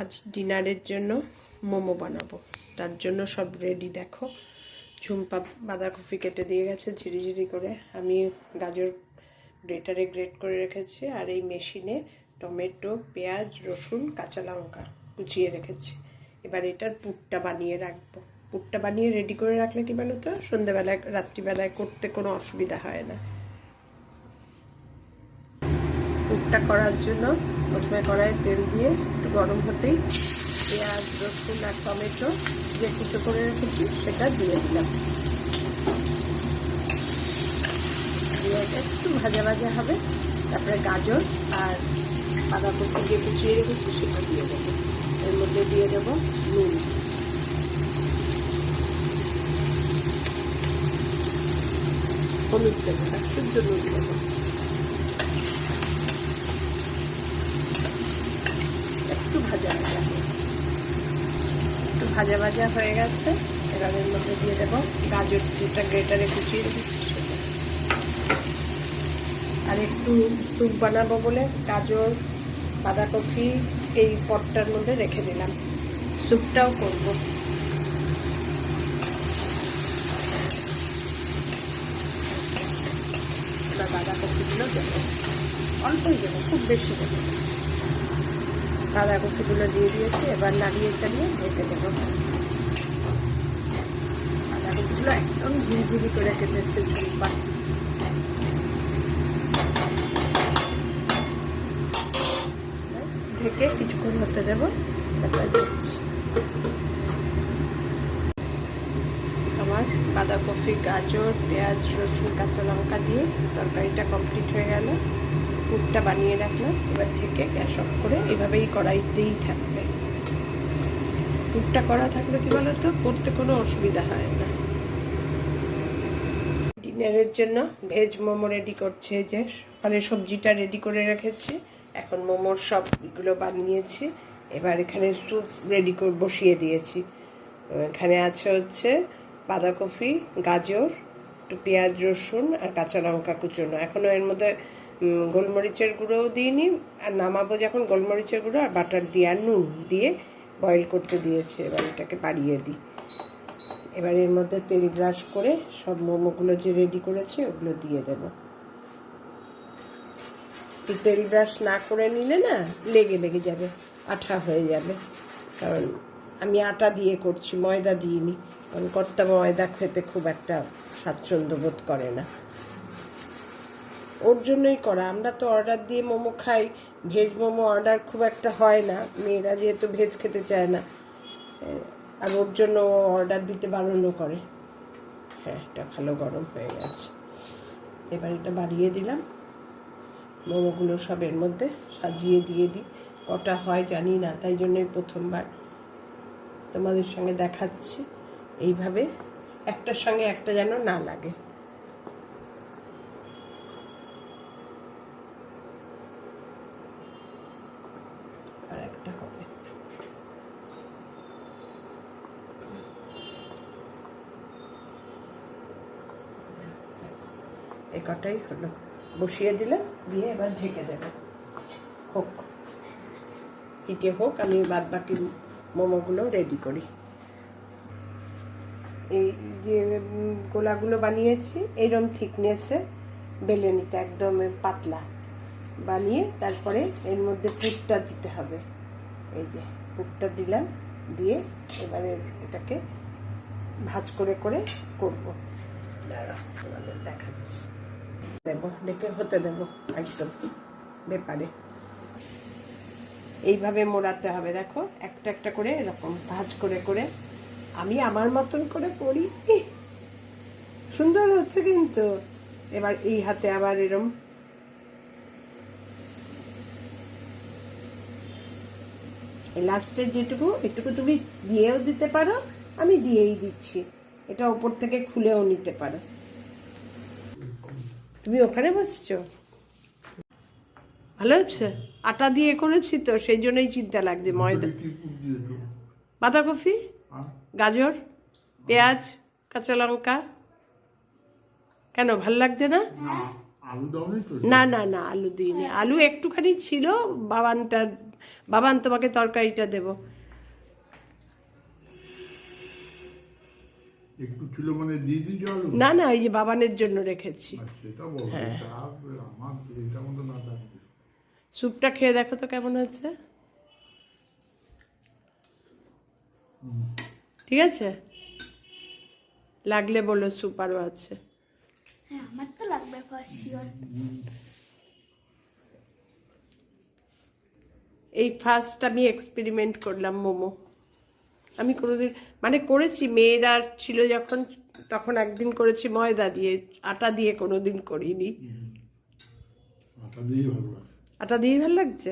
আজ ডিনারের জন্য মোমো বানাবো, তার জন্য সব রেডি। দেখো, ঝুম্পা বাঁধাকপি কেটে দিয়ে গেছে ঝিরিঝিরি করে, আমি গাজর গ্রেটারে গ্রেট করে রেখেছি, আর এই মেশিনে টমেটো, পেঁয়াজ, রসুন, কাঁচা লঙ্কা কুচিয়ে রেখেছি। এবার এটার পুরটা বানিয়ে রাখবো। পুরটা বানিয়ে রেডি করে রাখলে কি বলো তো, সন্ধ্যেবেলায় রাত্রিবেলায় করতে কোনো অসুবিধা হয় না। পুরটা করার জন্য প্রথমে কড়াইয়ে তেল দিয়ে একটু গরম হতেই পেঁয়াজ, রসুন আর টমেটো যে কুচো করে রেখেছি সেটা দিয়ে দিলাম। দিয়ে একটু ভাজা ভাজা হবে, তারপরে গাজর আর বাঁধাকপি যে কুচিয়ে রেখেছি সেটা দিয়ে দেবো। এর মধ্যে দিয়ে দেবো নুন, হলুদ দেবো, শুদ্ধ নুন দেবো, একটু ভাজা ভাজা ভাজা ভাজা হয়ে গেছে। এবার এর মধ্যে দিয়ে দেবো গাজর যেটা গ্রেটারে কুচিয়ে রেখেছি সেটা। আর একটু স্যুপ বানাবো বলে গাজর বাঁধাকপি এই পটটার মধ্যে রেখে দিলাম, স্যুপটাও করবো। এবার বাঁধাকপিগুলো দেবো, অল্পই দেবো, খুব বেশি দেবো। বাঁধাকপিগুলো দিয়ে দিয়েছি, এবার নাড়িয়ে চালিয়ে ঢেকে দেবো। বাঁধাকপিগুলো একদম ঝিরিঝিরি করে কেটেছে ঝুম্পা। ঢেকে কিছুক্ষণ হতে দেবো, তারপরে দিচ্ছি। আমার বাঁধাকপি, গাজর, পেঁয়াজ, রসুন, কাঁচা লঙ্কা দিয়ে তরকারিটা কমপ্লিট হয়ে গেল। পুরটা বানিয়ে রাখলাম, এবার ঢেকে গ্যাস অফ করে এভাবেই কড়াইতেই থাকবে। পুরটা করা থাকলে কি বলো তো, করতে কোনো অসুবিধা হয় না। ডিনারের জন্য ভেজ মোমো রেডি করছে, যে সকালে সবজিটা রেডি করে রেখেছি, এখন মোমোর সবগুলো বানিয়েছি। এবার এখানে স্যুপ রেডি করে বসিয়ে দিয়েছি। এখানে আছে হচ্ছে বাঁধাকপি, গাজর, একটু পেঁয়াজ, রসুন আর কাঁচা লঙ্কা কুচোনো। এখনও এর মধ্যে গোলমরিচের গুঁড়োও দিইনি, আর নামাবো যখন গোলমরিচের গুঁড়ো আর বাটার দিয়ে আর নুন দিয়ে বয়েল করতে দিয়েছে। এবার এটাকে বাড়িয়ে দিই। এবার এর মধ্যে তেল ব্রাশ করে সব মোমোগুলো যে রেডি করেছি ওগুলো দিয়ে দেব। তেল ব্রাশ না করে নিলে না লেগে লেগে যাবে, আঠা হয়ে যাবে। কারণ আমি আটা দিয়ে করছি, ময়দা দিইনি, কারণ কর্তা ময়দা খেতে খুব একটা স্বাচ্ছন্দ্য বোধ করে না, ওর জন্যই করা। আমরা তো অর্ডার দিয়ে মোমো খাই, ভেজ মোমো অর্ডার খুব একটা হয় না, মেয়েরা যেহেতু ভেজ খেতে চায় না, আর ওর জন্য অর্ডার দিতে বারণও করে। হ্যাঁ, এটা ভালো গরম হয়ে গেছে। এবার এটা বাড়িয়ে দিলাম, মোমোগুলো সব এর মধ্যে সাজিয়ে দিয়ে দিই। কটা হয় জানি না, তাই জন্যই প্রথমবার তোমাদের সঙ্গে দেখাচ্ছি। এইভাবে একটার সঙ্গে একটা যেন না লাগে। আর একটা হবে। এই কটাই হলো, বসিয়ে দিলাম, দিয়ে এবার ঢেকে দেবো। হোক, হিটে হোক, আমি বাদ বাকি মোমোগুলো রেডি করি। এই যে গোলাগুলো বানিয়েছি এইরকম থিকনেসে বেলে নিতে, একদম পাতলা বানিয়ে তারপরে এর মধ্যে পুরটা দিতে হবে। এই যে পুরটা দিলাম, দিয়ে এবারে এটাকে ভাঁজ করে করে করবো। দাঁড়া, তোমাদের দেখাচ্ছি। দেবো, ডেকে হতে দেবো একদম ব্যাপারে। এইভাবে মোড়াতে হবে, দেখো একটা একটা করে এরকম ভাঁজ করে করে। আমি আমার মতন করে করি, সুন্দর হচ্ছে কিন্তু। এবার এই হাতে আবার এরম লাস্টের যেটুকু এটুকু তুমি দিয়েও দিতে পারো, আমি দিয়েই দিচ্ছি। এটা ওপর থেকে খুলেও নিতে পারো। তুমি ওখানে বসছো, ভালো হচ্ছে। আটা দিয়ে করেছি তো সেই জন্যই চিন্তা লাগছে। ময়দা, বাঁধাকপি, গাজর, পেঁয়াজ, কাঁচা লঙ্কা। কেন, ভাল লাগছে না? না না না, আলু দিইনি। আলু একটুখানি ছিল, বাবানটার বাবান তোমাকে তরকারিটা দেবো। একটু ছিল মানে দিয়ে দিই জল। না না, এই যে বাবানের জন্য রেখেছি। সেটা বলো, এটা আমার এটা মতো না থাকবে। স্যুপটা খেয়ে দেখো তো কেমন হচ্ছে। ঠিক আছে, লাগলে বলো, স্যুপ আরও আছে। হ্যাঁ আমার তো লাগবে ফার্স্ট শিওর। এই ফার্স্ট আমি এক্সপেরিমেন্ট করলাম মোমো। আমি কোনোদিন মানে করেছি, মেয়েরা ছিল যখন, তখন একদিন করেছি ময়দা দিয়ে, আটা দিয়ে কোনোদিন করিনি। আটা দিয়ে ভালো লাগে। আটা দিয়ে ভালো লাগছে।